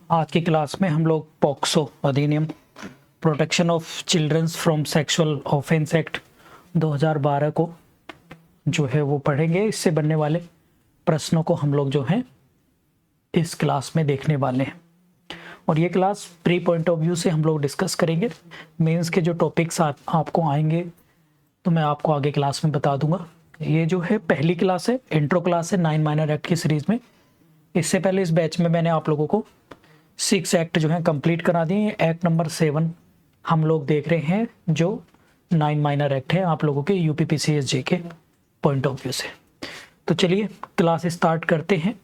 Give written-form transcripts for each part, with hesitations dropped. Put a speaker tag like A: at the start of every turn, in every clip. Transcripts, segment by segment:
A: आज की क्लास में हम लोग पॉक्सो अधिनियम protection of childrens from sexual offence act 2012 को जो है वो पढ़ेंगे। इससे बनने वाले प्रश्नों को हम लोग जो है इस क्लास में देखने वाले हैं और ये class pre point of view से हम लोग डिस्कस करेंगे। मेंस के जो टॉपिक्स आपको आएंगे तो मैं आपको आगे क्लास में बता दूंगा। ये जो है पहली क्लास है, इंट्रो क्लास है 9 माइनर एक्ट की सीरीज में। इससे पहले इस बैच में मैंने आप लोगों को 6 एक्ट जो है कंप्लीट करा दिए। एक्ट नंबर 7 हम लोग देख रहे हैं जो 9 माइनर एक्ट है आप लोगों के यूपीपीसीएसजे के पॉइंट ऑफ व्यू से। तो चलिए क्लास स्टार्ट करते हैं।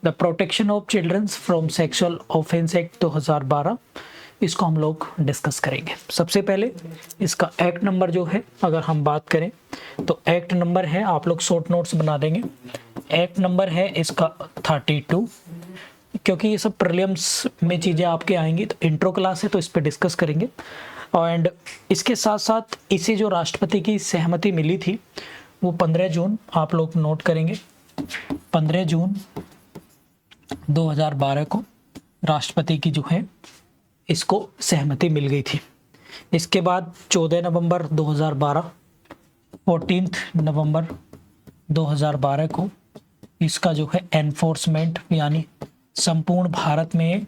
A: The protection of childrens from sexual offence act 2012, इसको हम लोग डिस्कस करेंगे। सबसे पहले इसका एक्ट नंबर जो है अगर हम बात करें तो एक्ट नंबर है, आप लोग शॉर्ट नोट्स बना देंगे। एक्ट नंबर है इसका 32। क्योंकि ये सब प्रीलिम्स में चीज़ें आपके आएंगी तो इंट्रो क्लास है तो इस पर डिस्कस करेंगे। एंड इसके साथ साथ इसे जो राष्ट्रपति की सहमति मिली थी वो 15 जून आप लोग नोट करेंगे। 15 जून 2012 को राष्ट्रपति की जो है इसको सहमति मिल गई थी। इसके बाद 14 नवंबर 2012, 14 नवंबर 2012 को इसका जो है एनफोर्समेंट यानी संपूर्ण भारत में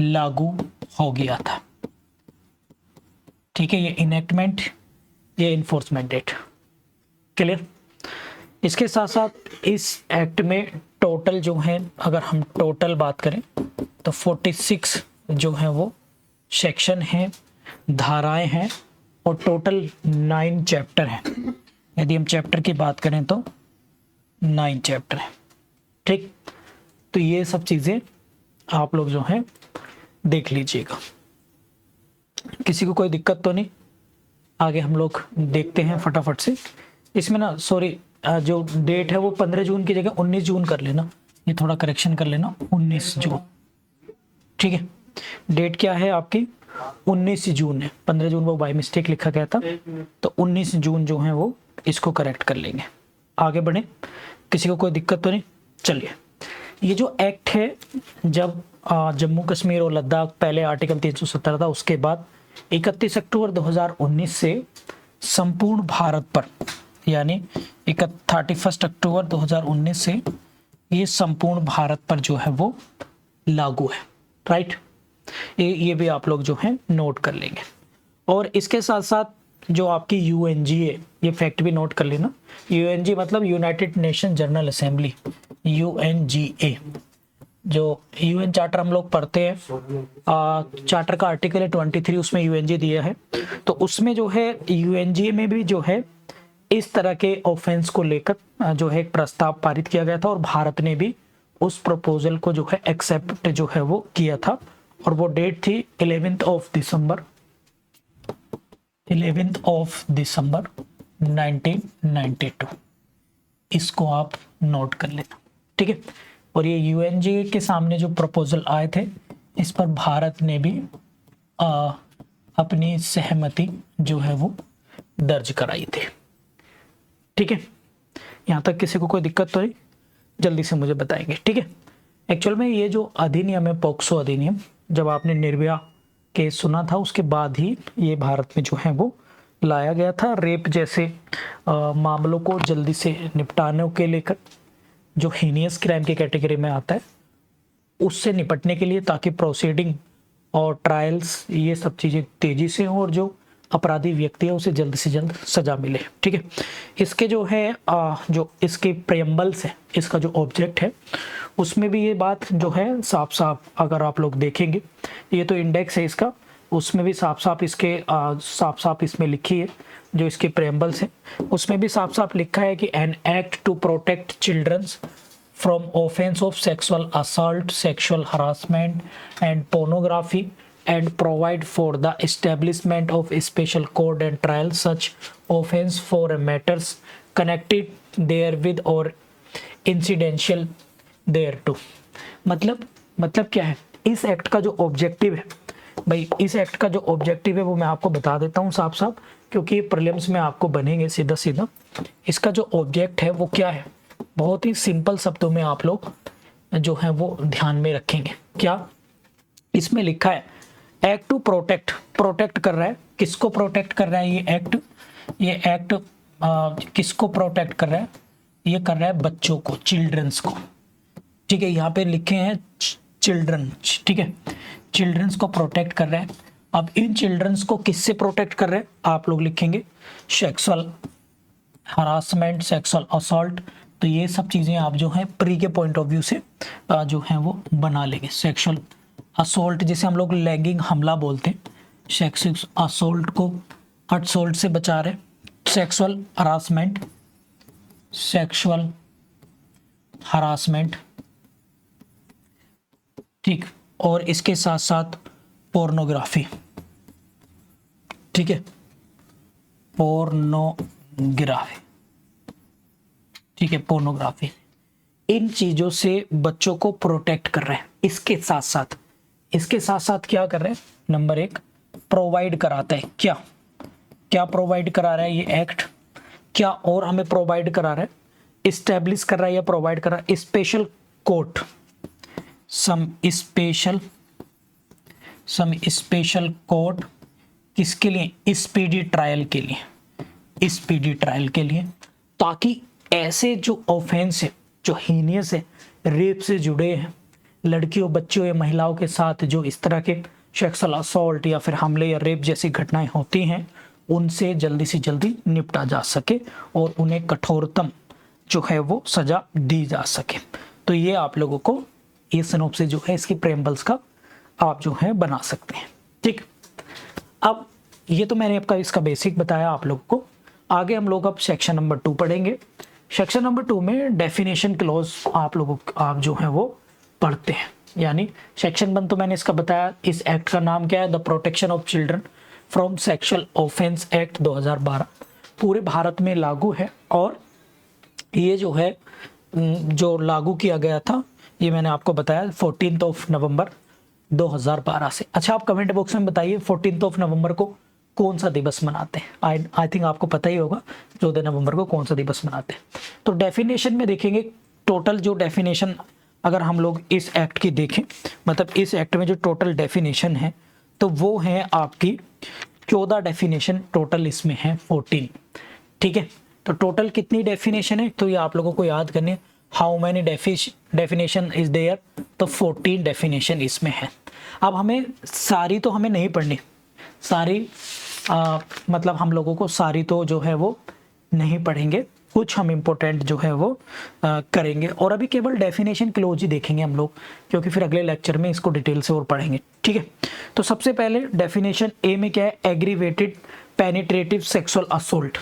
A: लागू हो गया था। ठीक है, ये इनेक्टमेंट, ये इन्फोर्समेंट डेट। क्लियर। इसके साथ साथ इस एक्ट में टोटल जो है अगर हम टोटल बात करें तो 46 जो है वो सेक्शन हैं, धाराएं हैं और टोटल 9 चैप्टर हैं। यदि हम चैप्टर की बात करें तो 9 चैप्टर हैं। ठीक, तो ये सब चीज़ें आप लोग जो हैं देख लीजिएगा। किसी को कोई दिक्कत तो नहीं? आगे हम लोग देखते हैं फटाफट से। इसमें ना सॉरी जो डेट है वो 15 जून की जगह 19 जून कर लेना, ये थोड़ा करेक्शन कर लेना, 19 जून। ठीक है, डेट क्या है आपकी 19 जून है। 15 जून वो बाय मिस्टेक लिखा गया था तो 19 जून जो है वो इसको करेक्ट कर लेंगे। आगे बढ़े, किसी को कोई दिक्कत तो नहीं? चलिए, ये जो एक्ट है जब जम्मू कश्मीर और लद्दाख पहले आर्टिकल 370 था, उसके बाद 31 अक्टूबर 2019 से संपूर्ण भारत पर यानी 31 अक्टूबर 2019 से ये संपूर्ण भारत पर जो है वो लागू है। राइट, ये भी आप लोग जो है नोट कर लेंगे। और इसके साथ साथ जो आपकी यूएनजीए, ये फैक्ट भी नोट कर लेना। यूएनजी मतलब United nation general assembly, UNGA. जो यूएन चार्टर हम लोग पढ़ते हैं, चार्टर का आर्टिकल है 23, उसमें यूएनजी दिया है। तो उसमें जो है यूएनजीए में भी जो है इस तरह के ऑफेंस को लेकर जो है एक प्रस्ताव पारित किया गया था और भारत ने भी उस प्रपोजल को जो है एक्सेप्ट जो है वो किया था। और वो डेट थी 11 दिसंबर 1992। इसको आप नोट कर लेना। ठीक है, और ये यूएनजी के सामने जो प्रपोजल आए थे इस पर भारत ने भी अपनी सहमति जो है वो दर्ज कराई थी। ठीक है, यहाँ तक किसी को कोई दिक्कत तो नहीं? जल्दी से मुझे बताएंगे। ठीक है, एक्चुअल में ये जो अधिनियम है पॉक्सो अधिनियम, जब आपने निर्भया केस सुना था उसके बाद ही ये भारत में जो है वो लाया गया था। रेप जैसे मामलों को जल्दी से निपटाने के लेकर जो हीनियस क्राइम की कैटेगरी में आता है उससे निपटने के लिए, ताकि प्रोसीडिंग और ट्रायल्स ये सब चीज़ें तेज़ी से हों और जो अपराधी व्यक्ति है उसे जल्द से जल्द सजा मिले। ठीक है, इसके जो है जो इसके प्रेम्बल्स है, इसका जो ऑब्जेक्ट है उसमें भी ये बात जो है साफ साफ अगर आप लोग देखेंगे, ये तो इंडेक्स है इसका, उसमें भी साफ साफ इसमें लिखी है। जो इसके प्रेम्बल्स है उसमें भी साफ साफ लिखा है कि an act to protect childrens from offence of sexual assault, sexual harassment and pornography and provide for the establishment of a special court and trial such offense for matters connected therewith or incidental thereto। मतलब क्या है इस act का जो objective है भाई, इस act का जो ऑब्जेक्टिव है वो मैं आपको बता देता हूँ साफ साफ, क्योंकि प्रीलिम्स में आपको बनेंगे सीधा सीधा। इसका जो ऑब्जेक्ट है वो क्या है, बहुत ही सिंपल शब्दों में आप लोग जो है वो ध्यान में रखेंगे। क्या इसमें लिखा है एक्ट टू प्रोटेक्ट, प्रोटेक्ट कर रहा है, किसको प्रोटेक्ट कर रहा है ये एक्ट किसको प्रोटेक्ट कर रहा है, ये कर रहा है बच्चों को, चिल्ड्रंस को, ठीक है। यहाँ पे लिखे हैं चिल्ड्रन, ठीक है, चिल्ड्रंस को प्रोटेक्ट कर रहा है। अब इन चिल्ड्रंस को किससे प्रोटेक्ट कर रहे हैं, आप लोग लिखेंगे सेक्सुअल हरासमेंट, सेक्सुअल असॉल्ट। तो ये सब चीज़ें आप जो है प्री के पॉइंट ऑफ व्यू से जो है वो बना लेंगे। सेक्सुअल असोल्ट जिसे हम लोग लैंगिंग हमला बोलते हैं, सेक्सुअल असोल्ट को असोल्ट से बचा रहे, सेक्सुअल हरासमेंट, सेक्सुअल हरासमेंट, ठीक, और इसके साथ साथ पोर्नोग्राफी, ठीक है, पोर्नोग्राफी, ठीक है, पोर्नोग्राफी। इन चीजों से बच्चों को प्रोटेक्ट कर रहे हैं। इसके साथ साथ क्या कर रहे हैं, नंबर 1 प्रोवाइड कराता है, क्या क्या प्रोवाइड करा रहा है ये एक्ट, क्या और हमें प्रोवाइड करा रहा है, इस्टेब्लिश कर रहा है या प्रोवाइड कर रहा है special court, some special court, किसके लिए, स्पीडी ट्रायल के लिए, स्पीडी ट्रायल के लिए, ताकि ऐसे जो ऑफेंस है, जो हीनियस है, रेप से जुड़े हैं, लड़कियों, बच्चों या महिलाओं के साथ जो इस तरह के सेक्सुअल असॉल्ट या फिर हमले या रेप जैसी घटनाएं होती हैं, उनसे जल्दी से जल्दी निपटा जा सके और उन्हें कठोरतम जो है वो सजा दी जा सके। तो ये आप लोगों को ये सिनॉप्सिस जो है इसकी प्रेम्बल्स का आप जो है बना सकते हैं, ठीक। अब ये तो मैंने आपका इसका बेसिक बताया आप लोगों को। आगे हम लोग अब सेक्शन नंबर 2 पढ़ेंगे। सेक्शन नंबर 2 में डेफिनेशन क्लॉज आप जो है वो पढ़ते हैं। यानी सेक्शन 1 तो मैंने इसका बताया, इस एक्ट का नाम क्या है, the protection of children from sexual offence act 2012, पूरे भारत में लागू है। और ये जो है जो लागू किया गया था, ये मैंने आपको बताया 14 नवंबर 2012 से। अच्छा, आप कमेंट बॉक्स में बताइए 14 नवंबर को कौन सा दिवस मनाते हैं। आई थिंक आपको पता ही होगा 14 नवंबर को कौन सा दिवस मनाते हैं। तो डेफिनेशन में देखेंगे, टोटल जो डेफिनेशन अगर हम लोग इस एक्ट की देखें, मतलब इस एक्ट में जो टोटल डेफिनेशन है तो वो है आपकी 14 डेफिनेशन, टोटल इसमें है 14, ठीक है। तो टोटल कितनी डेफिनेशन है, तो ये आप लोगों को याद करनी है, how many definition is there, तो 14 डेफिनेशन इसमें है। अब हमें सारी तो हमें नहीं पढ़नी, सारी मतलब हम लोगों को सारी तो जो है वो नहीं पढ़ेंगे, कुछ हम इम्पोर्टेंट जो है वो करेंगे। और अभी केवल डेफिनेशन क्लोज ही देखेंगे हम लोग, क्योंकि फिर अगले लेक्चर में इसको डिटेल से और पढ़ेंगे, ठीक है। तो सबसे पहले डेफिनेशन ए में क्या है, aggravated penetrative sexual assault,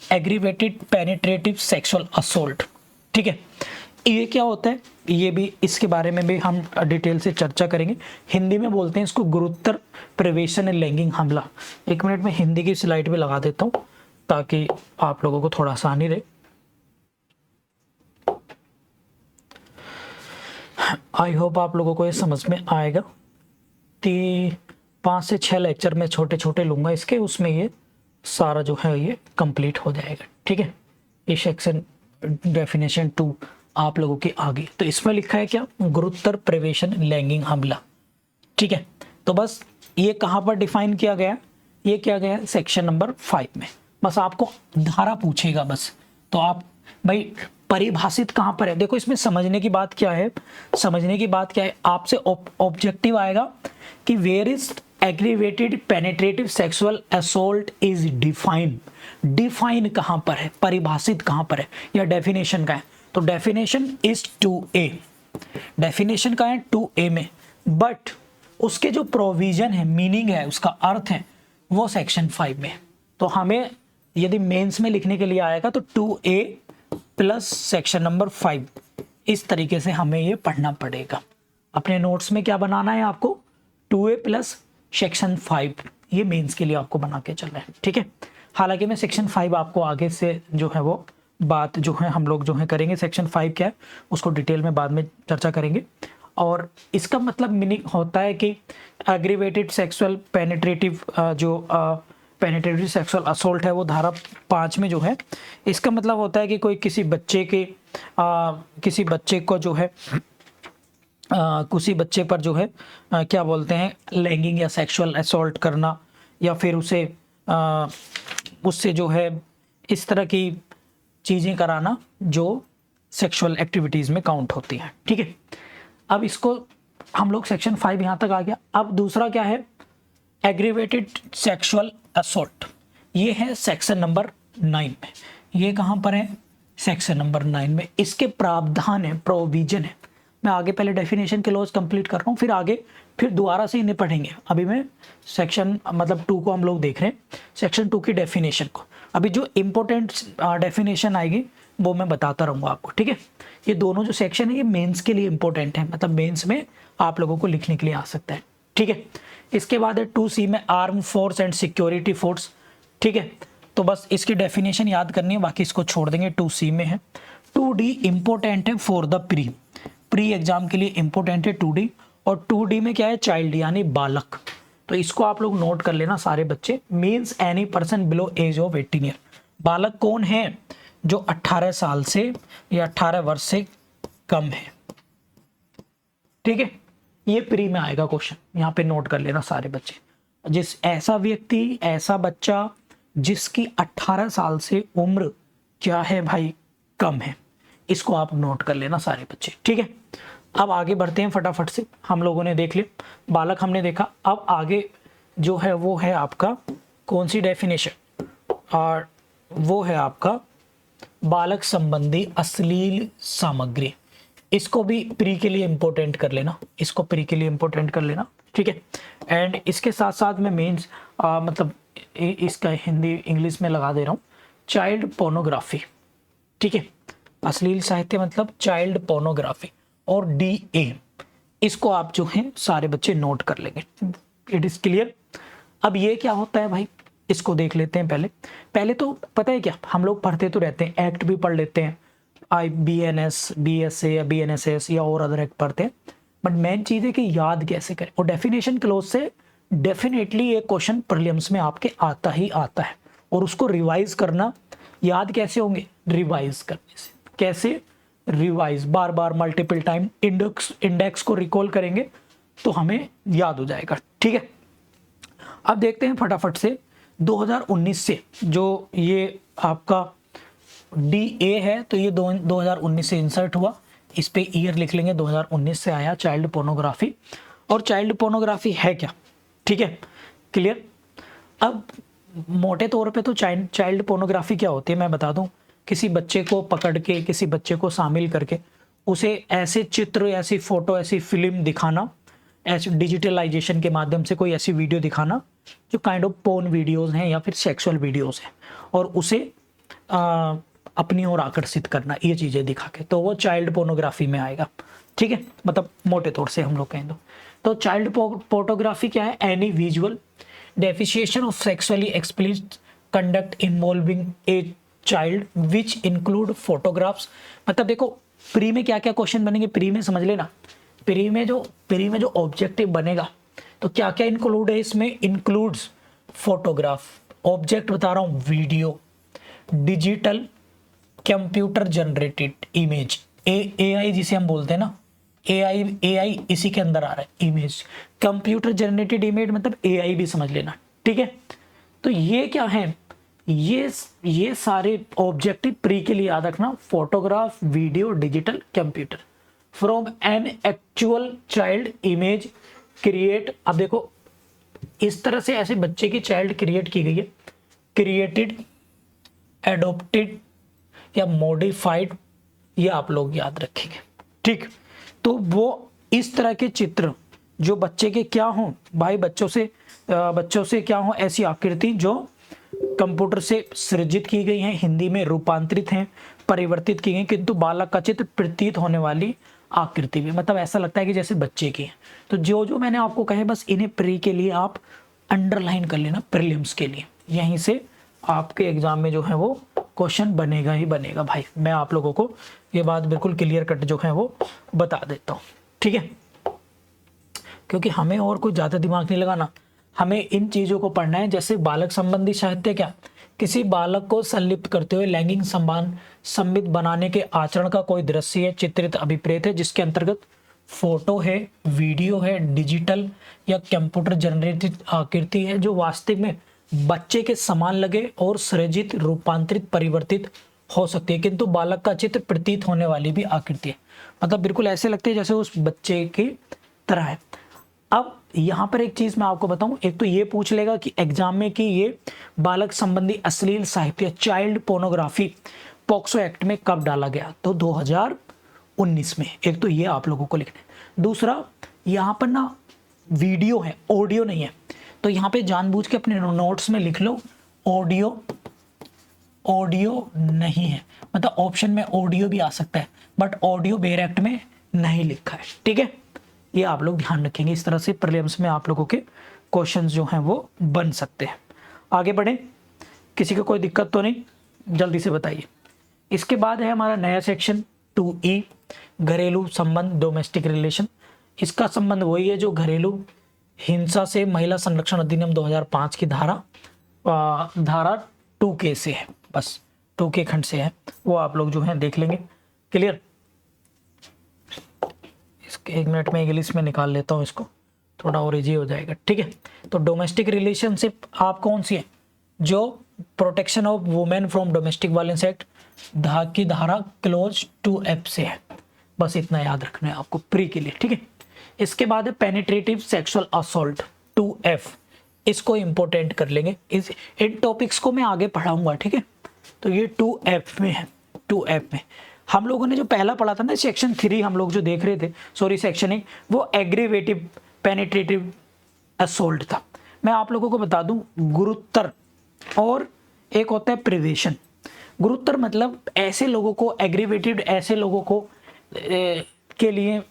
A: aggravated penetrative sexual assault, ठीक है। ये क्या होता है, ये भी इसके बारे में भी हम डिटेल से चर्चा करेंगे। हिंदी में बोलते हैं इसको गुरुतर प्रवेशन लैंगिक हमला। 1 मिनट में हिंदी की स्लाइड भी लगा देता हूँ ताकि आप लोगों को थोड़ा आसानी रहे। आई होप आप लोगों को ये समझ में आएगा। 5 से 6 लेक्चर में छोटे छोटे लूंगा इसके, उसमें ये सारा जो है ये कंप्लीट हो जाएगा, ठीक है। ये सेक्शन डेफिनेशन 2 आप लोगों के आगे, तो इसमें लिखा है क्या, गुरुतर प्रवेशन लैंगिक हमला, ठीक है। तो बस ये कहाँ पर डिफाइन किया गया, ये किया गया सेक्शन नंबर 5 में। बस आपको धारा पूछेगा बस, तो आप भाई परिभाषित कहाँ पर है, देखो इसमें समझने की बात क्या है, समझने की बात क्या है, आपसे ऑब्जेक्टिव आएगा कि where is aggravated penetrative sexual assault is define, define कहाँ पर है, परिभाषित कहाँ पर है, या डेफिनेशन का है। तो डेफिनेशन इज 2A, डेफिनेशन का है 2A में, बट उसके जो प्रोविजन है, मीनिंग है, उसका अर्थ है, वो सेक्शन 5 में। तो हमें यदि मेंस में लिखने के लिए आएगा तो 2A प्लस सेक्शन नंबर 5, इस तरीके से हमें ये पढ़ना पड़ेगा। अपने नोट्स में क्या बनाना है आपको, 2A प्लस सेक्शन 5, ये मेंस के लिए आपको बना के चलना है, ठीक है। हालांकि मैं सेक्शन 5 आपको आगे से जो है वो बात जो है हम लोग जो है करेंगे, सेक्शन 5 क्या है उसको डिटेल में बाद में चर्चा करेंगे। और इसका मतलब मीनिंग होता है कि एग्रीवेटेड सेक्सुअल पेनिट्रेटिव जो पेनिट्रेटिव सेक्सुअल असोल्ट है वो धारा 5 में जो है, इसका मतलब होता है कि कोई किसी बच्चे को जो है किसी बच्चे पर जो है क्या बोलते हैं लैंगिंग या सेक्सुअल असॉल्ट करना, या फिर उसे उससे जो है इस तरह की चीज़ें कराना जो सेक्सुअल एक्टिविटीज़ में काउंट होती हैं। ठीक है, अब इसको हम लोग सेक्शन 5 यहाँ तक आ गया। अब दूसरा क्या है, एग्रीवेटेड सेक्सुअल असॉल्ट, ये है सेक्शन नंबर 9 में। ये कहाँ पर है, सेक्शन नंबर 9 में। इसके प्रावधान है, प्रोविजन है। मैं आगे पहले डेफिनेशन के लॉज कंप्लीट कर रहा हूँ, फिर आगे फिर दोबारा से इन्हें पढ़ेंगे। अभी मैं सेक्शन मतलब 2 को हम लोग देख रहे हैं, सेक्शन 2 की डेफिनेशन को। अभी जो इम्पोर्टेंट डेफिनेशन आएगी वो मैं बताता रहूँगा आपको। ठीक है, ये दोनों जो सेक्शन है ये मेंस के लिए इंपॉर्टेंट है, मतलब मेंस में आप लोगों को लिखने के लिए आ सकता है। ठीक है, इसके बाद है 2C में arm force and security force. ठीक है, तो बस इसकी डेफिनेशन याद करनी है, बाकी इसको छोड़ देंगे। 2C में है 2D इंपॉर्टेंट है फॉर द प्री एग्जाम के लिए इंपॉर्टेंट है 2D। और 2D में क्या है, चाइल्ड यानी बालक। तो इसको आप लोग नोट कर लेना सारे बच्चे, means any person below age of 18 year. बालक कौन है, जो 18 साल से या 18 वर्ष से कम है। ठीक है, ये प्री में आएगा क्वेश्चन, यहाँ पे नोट कर लेना सारे बच्चे। जिस ऐसा व्यक्ति, ऐसा बच्चा जिसकी 18 साल से उम्र क्या है भाई, कम है, इसको आप नोट कर लेना सारे बच्चे। ठीक है, अब आगे बढ़ते हैं फटाफट से। हम लोगों ने देख लिया, बालक हमने देखा। अब आगे जो है वो है आपका कौन सी डेफिनेशन, और वो है आपका बालक संबंधी अश्लील सामग्री। इसको भी प्री के लिए इंपॉर्टेंट कर लेना, इसको प्री के लिए इंपॉर्टेंट कर लेना। ठीक है, एंड इसके साथ साथ मैं मेंस मतलब इसका हिंदी इंग्लिश में लगा दे रहा हूँ, चाइल्ड पोर्नोग्राफी। ठीक है, अश्लील साहित्य मतलब चाइल्ड पोर्नोग्राफी। और DA, इसको आप जो है सारे बच्चे नोट कर लेंगे। It is clear. अब ये क्या होता है भाई, इसको देख लेते हैं। पहले तो पता है क्या, हम लोग पढ़ते तो रहते हैं, एक्ट भी पढ़ लेते हैं, BNS, BSA या BNSS या और अदर एक्ट पढ़ते हैं, बट मेन चीज़ है कि याद कैसे करें। और डेफिनेशन क्लोज से डेफिनेटली ये क्वेश्चन प्रीलिम्स में आपके आता ही आता है, और उसको रिवाइज करना, याद कैसे होंगे, रिवाइज करने से। कैसे रिवाइज, बार बार मल्टीपल टाइम इंडेक्स को रिकॉल करेंगे तो हमें याद हो जाएगा। ठीक है, अब देखते हैं फटाफट से 2019 से जो ये आपका DA है, तो ये 2019 से इंसर्ट हुआ। इस पे ईयर लिख लेंगे, 2019 से आया चाइल्ड पोर्नोग्राफी। और चाइल्ड पोर्नोग्राफी है क्या, ठीक है, क्लियर। अब मोटे तौर पे तो चाइल्ड पोर्नोग्राफी क्या होती है मैं बता दूं, किसी बच्चे को पकड़ के, किसी बच्चे को शामिल करके उसे ऐसे चित्र, ऐसी फोटो, ऐसी फिल्म दिखाना, ऐसे डिजिटलाइजेशन के माध्यम से कोई ऐसी वीडियो दिखाना जो काइंड ऑफ पोर्न वीडियोस हैं या फिर सेक्सुअल वीडियोस हैं, और उसे अपनी ओर आकर्षित करना, ये चीज़ें दिखा के, तो वो चाइल्ड पोर्नोग्राफी में आएगा। ठीक है, मतलब मोटे तौर से हम लोग कहें तो चाइल्ड पोर्नोग्राफी क्या है, any visual depiction of sexually explicit conduct involving a child which include photographs. मतलब देखो प्री में क्या क्या क्वेश्चन बनेंगे, प्री में समझ लेना। प्री में जो ऑब्जेक्टिव बनेगा तो क्या क्या इंक्लूड है इसमें, इंक्लूड्स फोटोग्राफ, ऑब्जेक्ट बता रहा हूँ video, digital computer generated image, AI जिसे हम बोलते हैं ना, AI इसी के अंदर आ रहा है, इमेज, कंप्यूटर जनरेटेड इमेज मतलब AI भी समझ लेना। ठीक है, तो ये क्या है, ये सारे ऑब्जेक्टिव प्री के लिए याद रखना, photograph, video, digital, computer, from an actual child image create. अब देखो इस तरह से ऐसे बच्चे की चाइल्ड क्रिएट की गई है, क्रिएटेड, एडोप्टेड या मॉडिफाइड, ये आप लोग याद रखेंगे। ठीक, तो वो इस तरह के चित्र जो बच्चे के क्या हों भाई, बच्चों से क्या हो, ऐसी आकृति जो कंप्यूटर से सृजित की गई हैं, हिंदी में रूपांतरित हैं, परिवर्तित की गई, किंतु बालक का चित्र प्रतीत होने वाली आकृति भी, मतलब ऐसा लगता है कि जैसे बच्चे की है। तो जो मैंने आपको कहे बस इन्हें प्री के लिए आप अंडरलाइन कर लेना, प्रीलिम्स के लिए यहीं से आपके एग्जाम में जो है वो क्वेश्चन बनेगा ही बनेगा भाई। मैं आप लोगों को ये बात बिल्कुल क्लियर कट जो है वो बता देता हूँ। ठीक है, क्योंकि हमें और कोई ज़्यादा दिमाग नहीं लगाना, हमें इन चीज़ों को पढ़ना है। जैसे बालक संबंधी साहित्य क्या, किसी बालक को संलिप्त करते हुए लैंगिक सम्मान सम्मित बनाने के आचरण का कोई दृश्य चित्रित अभिप्रेत है जिसके अंतर्गत फोटो है, वीडियो है, डिजिटल या कंप्यूटर जनरेटेड आकृति है जो वास्तविक में बच्चे के समान लगे और सृजित, रूपांतरित, परिवर्तित हो सकती है, किंतु बालक का चित्र प्रतीत होने वाली भी आकृति है। मतलब बिल्कुल ऐसे लगते हैं जैसे उस बच्चे की तरह है। अब यहाँ पर एक चीज मैं आपको बताऊं, एक तो ये पूछ लेगा कि एग्जाम में कि ये बालक संबंधी अश्लील साहित्य, चाइल्ड पोर्नोग्राफी पॉक्सो एक्ट में कब डाला गया, तो 2019 में। एक तो ये आप लोगों को लिखना है। दूसरा, यहाँ पर ना वीडियो है, ऑडियो नहीं है, तो यहाँ पे जानबूझ के अपने नोट्स में लिख लो ऑडियो नहीं है, मतलब ऑप्शन में ऑडियो भी आ सकता है, बट ऑडियो बेयर एक्ट में नहीं लिखा है, ठीक है। ये आप लोग ध्यान रखेंगे, इस तरह से प्रीलिम्स में आप लोगों के क्वेश्चंस जो हैं वो बन सकते हैं। आगे बढ़ें, किसी को कोई दिक्कत तो नहीं, जल्दी से बताइए। इसके बाद है हमारा नया सेक्शन 2E, घरेलू संबंध, डोमेस्टिक रिलेशन। इसका संबंध वही है जो घरेलू हिंसा से महिला संरक्षण अधिनियम 2005 की धारा 2K से है, बस 2K खंड से है, वो आप लोग जो है देख लेंगे। क्लियर। इसके 1 मिनट में इंग्लिश में निकाल लेता हूँ इसको, थोड़ा और इजी हो जाएगा, ठीक है। तो डोमेस्टिक रिलेशनशिप आप कौन सी है, जो protection of women from domestic violence act की धारा क्लोज 2F से है, बस इतना याद रखना है आपको प्री के लिए, ठीक है। इसके बाद है पेनिट्रेटिव सेक्सुअल असॉल्ट 2F, इसको इंपॉर्टेंट कर लेंगे, इन टॉपिक्स को मैं आगे पढ़ाऊंगा, ठीक है। तो ये 2F में है। 2F में हम लोगों ने जो पहला पढ़ा था ना, सेक्शन 3 हम लोग जो देख रहे थे, सॉरी सेक्शन 1, वो एग्रीवेटिव पेनिट्रेटिव असोल्ट था। मैं आप लोगों को बता दूं, गुरुतर और एक होता है प्रिवेशन। गुरुतर मतलब ऐसे लोगों को, एग्रीवेटिव ऐसे लोगों को के लिए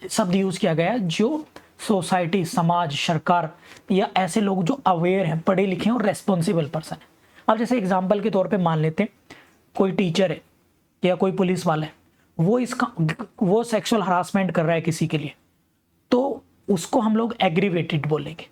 A: शब्द यूज किया गया जो सोसाइटी, समाज, सरकार या ऐसे लोग जो अवेयर हैं, पढ़े लिखे हैं और रेस्पॉन्सिबल पर्सन है। अब जैसे एग्जाम्पल के तौर पे मान लेते हैं कोई टीचर है या कोई पुलिस वाला है, वो सेक्सुअल हरासमेंट कर रहा है किसी के लिए, तो उसको हम लोग एग्रीवेटेड बोलेंगे।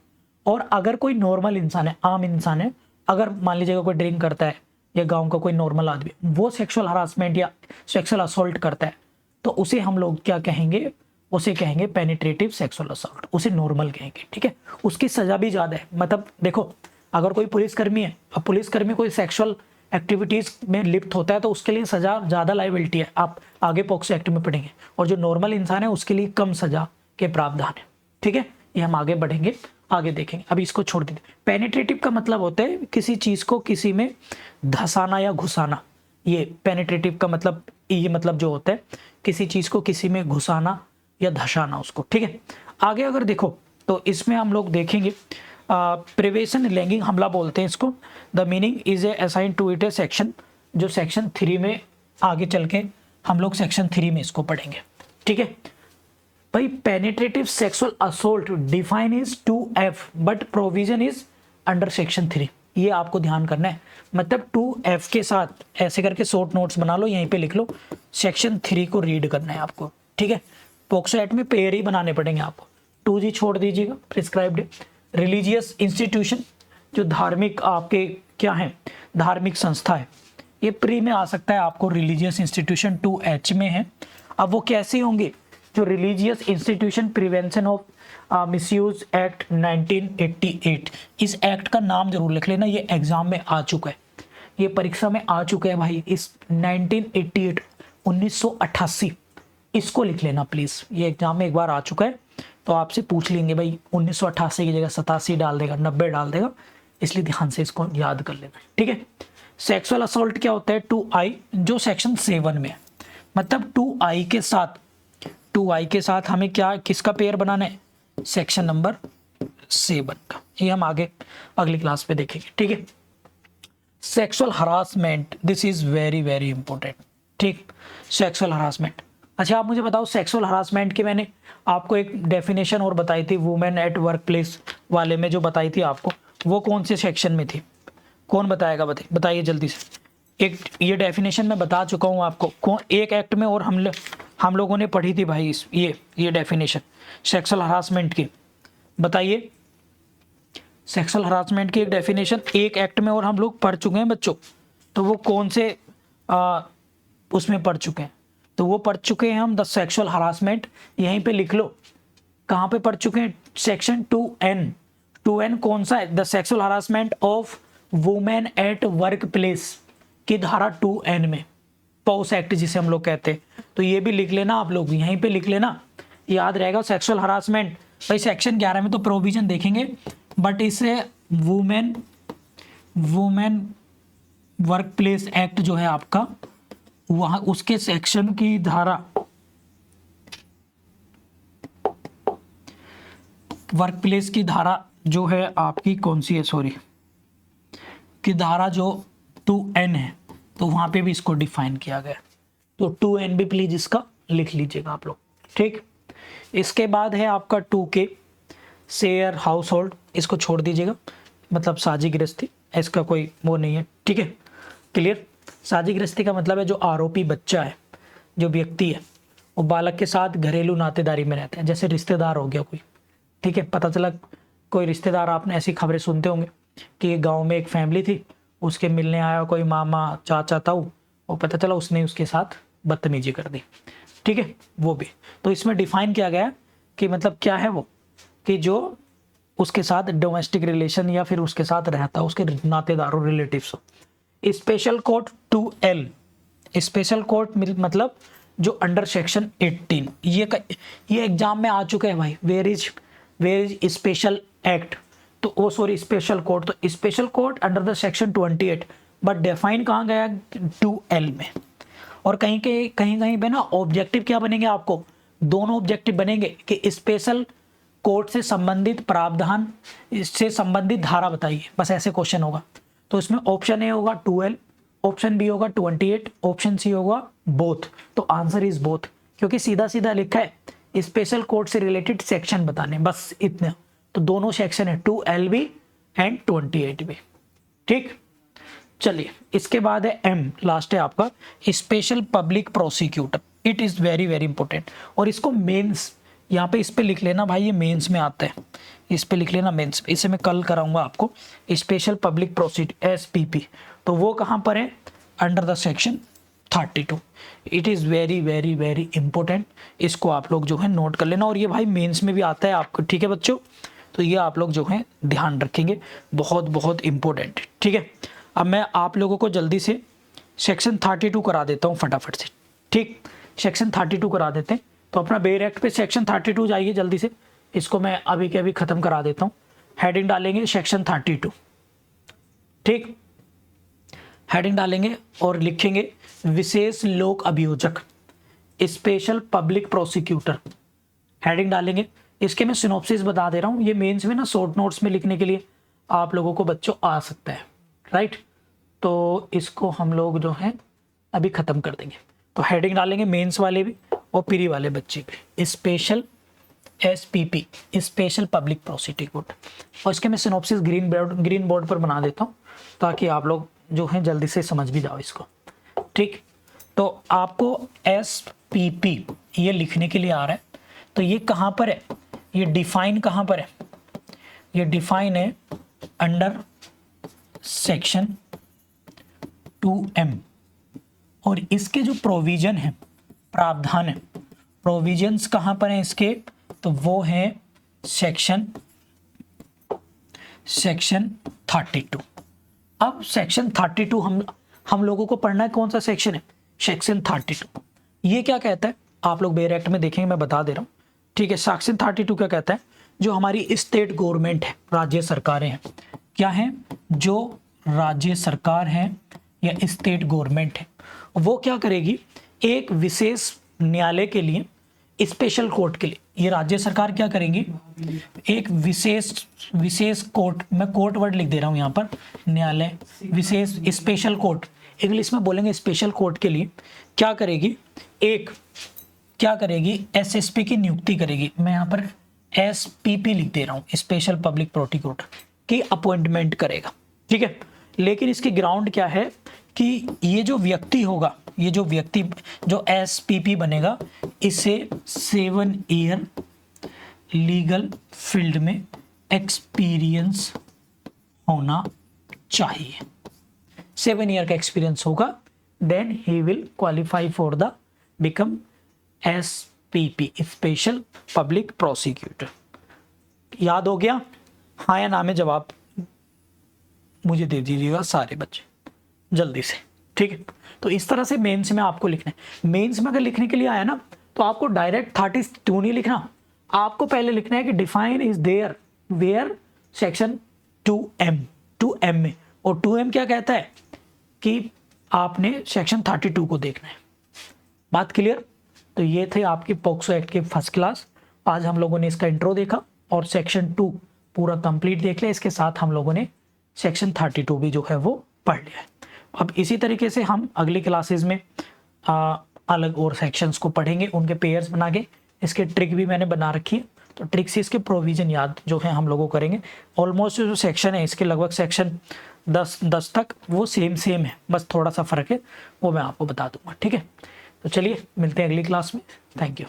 A: और अगर कोई नॉर्मल इंसान है, आम इंसान है, अगर मान लीजिएगा कोई ड्रिंक करता है या गांव का कोई नॉर्मल आदमी, वो सेक्सुअल हरासमेंट या सेक्सुअल असॉल्ट करता है, तो उसे हम लोग क्या कहेंगे, उसे कहेंगे पेनिट्रेटिव सेक्सुअल असॉल्ट, उसे नॉर्मल कहेंगे, ठीक है। उसकी सजा भी ज्यादा है, मतलब देखो अगर कोई पुलिसकर्मी है, अब पुलिसकर्मी कोई सेक्सुअल एक्टिविटीज में लिप्त होता है तो उसके लिए सजा ज्यादा लायबिलिटी है, आप आगे पॉक्सो एक्ट में पढ़ेंगे। और जो नॉर्मल इंसान है उसके लिए कम सजा के प्रावधान है, ठीक है। ये हम आगे बढ़ेंगे, आगे देखेंगे, अभी इसको छोड़ दीजिए। पेनिट्रेटिव का मतलब होता है किसी चीज को किसी में धसाना या घुसाना, ये पेनिट्रेटिव का मतलब, ये मतलब जो होता है किसी चीज को किसी में घुसाना या धसाना उसको, ठीक है। आगे अगर देखो तो इसमें हम लोग देखेंगे प्रिवेशन लैंगिक हमला बोलते हैं इसको। The meaning is a assign to it a section, जो सेक्शन 3 में आगे चल के हम लोग सेक्शन 3 में इसको पढ़ेंगे, ठीक है भाई। Penetrative sexual assault define is 2F but provision is under section 3, ये आपको ध्यान करना है। मतलब 2F के साथ ऐसे करके शॉर्ट नोट्स बना लो, यहीं पे लिख लो, सेक्शन 3 को रीड करना है आपको, ठीक है। पॉक्सो एक्ट में पेयर ही बनाने पड़ेंगे आपको, 2G छोड़ दीजिएगा, प्रिस्क्राइब्ड। रिलीजियस इंस्टीट्यूशन, जो धार्मिक आपके क्या है, धार्मिक संस्था है, ये प्री में आ सकता है आपको। रिलीजियस इंस्टीट्यूशन 2H में है। अब वो कैसे होंगे, जो religious institution prevention of misuse act 1988, इस एक्ट का नाम जरूर लिख लेना, ये एग्जाम में आ चुका है, ये परीक्षा में आ चुका है भाई। इस 1988 1988 इसको लिख लेना प्लीज, ये एग्जाम में एक बार आ चुका है, तो आपसे पूछ लेंगे भाई 1988 की जगह 87 डाल देगा, 90 डाल देगा, इसलिए ध्यान से इसको याद कर लेना, ठीक है। सेक्सुअल असॉल्ट क्या होता है 2I, जो सेक्शन 7 में है। मतलब 2I के साथ हमें क्या, किसका पेयर बनाना है, सेक्शन नंबर 7 का। ये हम आगे अगली क्लास पे देखेंगे, ठीक है। Sexual harassment, this is very very important, ठीक। सेक्सुअल हरासमेंट, अच्छा आप मुझे बताओ, सेक्सुअल हरासमेंट की मैंने आपको एक डेफिनेशन और बताई थी, वुमेन एट वर्क प्लेस वाले में जो बताई थी आपको, वो कौन से सेक्शन में थी, कौन बताएगा, बताइए जल्दी से। एक ये डेफिनेशन मैं बता चुका हूँ आपको, एक एक्ट में, और हम लोगों ने पढ़ी थी भाई ये डेफिनेशन सेक्सुअल हरासमेंट की, बताइए। सेक्सुअल हरासमेंट की एक डेफिनेशन एक एक्ट में और हम लोग पढ़ चुके हैं बच्चों, तो वो कौन से उसमें पढ़ चुके हैं, तो वो पढ़ चुके हैं हम द सेक्सुअल हरासमेंट, यहीं पे लिख लो कहाँ पे पढ़ चुके हैं, सेक्शन 2N। 2N कौन सा है, the sexual harassment of women at work place की धारा 2N में, पॉक्सो एक्ट जिसे हम लोग कहते हैं। तो ये भी लिख लेना आप लोग, यहीं पे लिख लेना, याद रहेगा। सेक्सुअल हरासमेंट भाई सेक्शन 11 में तो प्रोविजन देखेंगे, बट इसे वुमेन वर्क प्लेस एक्ट जो है आपका, वहां उसके सेक्शन की धारा, वर्क प्लेस की धारा जो है आपकी कौन सी है, सॉरी, की धारा जो 2N है, तो वहां पे भी इसको डिफाइन किया गया। तो 2N भी प्लीज इसका लिख लीजिएगा आप लोग, ठीक। इसके बाद है आपका 2K, शेयर हाउस होल्ड, इसको छोड़ दीजिएगा, मतलब साझी गृहस्थी, इसका कोई वो नहीं है, ठीक है, क्लियर। साझी गृहस्थी का मतलब है जो आरोपी बच्चा है, जो व्यक्ति है, वो बालक के साथ घरेलू नातेदारी में रहते हैं, जैसे रिश्तेदार हो गया कोई, ठीक है। पता चला कोई रिश्तेदार, आपने ऐसी खबरें सुनते होंगे कि गांव में एक फैमिली थी, उसके मिलने आया कोई मामा चाचा ताऊ, और पता चला उसने उसके साथ बदतमीजी कर दी, ठीक है, वो भी। तो इसमें डिफाइन किया गया कि मतलब क्या है वो, कि जो उसके साथ डोमेस्टिक रिलेशन या फिर उसके साथ रहता, उसके नातेदारों रिलेटिव्स हो। Special code 2L, special code मतलब जो अंडर सेक्शन 18, ये एग्जाम में आ चुके हैं भाई। वेयर इज स्पेशल एक्ट, तो वो सॉरी स्पेशल कोड, तो special code under the section 28, but define कहाँ गया, 2L में। और कहीं पे ना ऑब्जेक्टिव क्या बनेंगे आपको, दोनों ऑब्जेक्टिव बनेंगे कि स्पेशल कोड से संबंधित प्रावधान, इससे संबंधित धारा बताइए, बस ऐसे क्वेश्चन होगा। तो इसमें ऑप्शन ए होगा 2L, ऑप्शन बी होगा 28, ऑप्शन सी होगा बोथ। तो आंसर इज बोथ, क्योंकि सीधा सीधा लिखा है स्पेशल कोड से रिलेटेड सेक्शन बताने, बस इतना। तो दोनों सेक्शन है 2L भी एंड 28 भी, ठीक। चलिए इसके बाद है M, लास्ट है आपका special public prosecutor. It is very very important, और इसको मेंस, यहाँ पे इस पे लिख लेना भाई, ये मेंस में आता है, इस पे लिख लेना मेंस, इसे मैं कल कराऊंगा आपको। स्पेशल पब्लिक प्रोसिक्यूटर SPP, तो वो कहाँ पर है, under the section 32। It is very very very important, इसको आप लोग जो है नोट कर लेना। और ये भाई मेंस में भी आता है आपको, ठीक है बच्चों, तो ये आप लोग जो है ध्यान रखेंगे, बहुत बहुत इंपॉर्टेंट, ठीक है। अब मैं आप लोगों को जल्दी से सेक्शन 32 करा देता हूँ फटाफट से, ठीक। सेक्शन 32 करा देते हैं, तो अपना बेयर एक्ट पे सेक्शन 32 जाइए जल्दी से, इसको मैं अभी के अभी खत्म करा देता हूँ। हेडिंग डालेंगे सेक्शन 32, ठीक, हेडिंग डालेंगे और लिखेंगे विशेष लोक अभियोजक, स्पेशल पब्लिक प्रोसिक्यूटर, हेडिंग डालेंगे। इसके मैं सिनॉप्सिस बता दे रहा हूँ, ये मेंस में ना शॉर्ट नोट्स में लिखने के लिए आप लोगों को बच्चों आ सकता है, राइट। तो इसको हम लोग जो है अभी खत्म कर देंगे। तो हेडिंग डालेंगे मेंस वाले भी और प्री वाले बच्चे भी, special SPP, special public prosecutor. और इसके मैं सिनॉप्सिस ग्रीन बोर्ड पर बना देता हूँ, ताकि आप लोग जो है जल्दी से समझ भी जाओ इसको, ठीक। तो आपको SPP ये लिखने के लिए आ रहा है, तो ये कहाँ पर है, ये डिफाइन कहाँ पर है, ये डिफाइन है अंडर सेक्शन 2M। और इसके जो प्रोविजन है, प्रावधान है, प्रोविजंस कहाँ पर हैं इसके, तो वो है सेक्शन 32। अब सेक्शन 32 हम लोगों को पढ़ना है, कौन सा सेक्शन है, सेक्शन 32। ये क्या कहता है, आप लोग बेयर एक्ट में देखेंगे, मैं बता दे रहा हूँ, ठीक है। सेक्शन 32 क्या कहता है, जो हमारी स्टेट गवर्नमेंट है, राज्य सरकारें हैं, क्या है, जो राज्य सरकार है या स्टेट गवर्नमेंट है, वो क्या करेगी, एक विशेष न्यायालय के लिए, स्पेशल कोर्ट के लिए, ये राज्य सरकार क्या करेंगी, एक विशेष कोर्ट, मैं कोर्ट वर्ड लिख दे रहा हूं यहां पर, न्यायालय, विशेष स्पेशल कोर्ट, इंग्लिश में बोलेंगे स्पेशल कोर्ट के लिए क्या करेगी, क्या करेगी, SSP की नियुक्ति करेगी। मैं यहाँ पर SPP लिख दे रहा हूँ, स्पेशल पब्लिक प्रोसिक्यूटर की अपॉइंटमेंट करेगा, ठीक है। लेकिन इसकी ग्राउंड क्या है कि ये जो व्यक्ति होगा, ये जो व्यक्ति जो SPP बनेगा, इसे 7 ईयर लीगल फील्ड में एक्सपीरियंस होना चाहिए। 7 ईयर का एक्सपीरियंस होगा, देन ही will qualify for the become SPP, special public prosecutor. याद हो गया? हाँ या ना में जवाब मुझे दे दीजिएगा सारे बच्चे जल्दी से, ठीक है। तो इस तरह से मेंस में आपको लिखना है। मेंस में अगर लिखने के लिए आया ना तो आपको डायरेक्ट 32 नहीं लिखना, आपको पहले लिखना है कि define is there where section 2M में, और 2M क्या कहता है कि आपने सेक्शन 32 को देखना है। बात क्लियर? तो ये थे आपकी पॉक्सो एक्ट की फर्स्ट क्लास। आज हम लोगों ने इसका इंट्रो देखा और सेक्शन 2 पूरा कंप्लीट देख लिया। इसके साथ हम लोगों ने सेक्शन 32 भी जो है वो पढ़ लिया है। अब इसी तरीके से हम अगली क्लासेस में अलग और सेक्शंस को पढ़ेंगे, उनके पेयर्स बना के। इसके ट्रिक भी मैंने बना रखी है, तो ट्रिक से इसके प्रोविजन याद जो है हम लोगों को करेंगे। ऑलमोस्ट जो सेक्शन है इसके लगभग सेक्शन 10 तक वो सेम है, बस थोड़ा सा फ़र्क है, वो मैं आपको बता दूंगा, ठीक है। तो चलिए मिलते हैं अगली क्लास में। Thank you.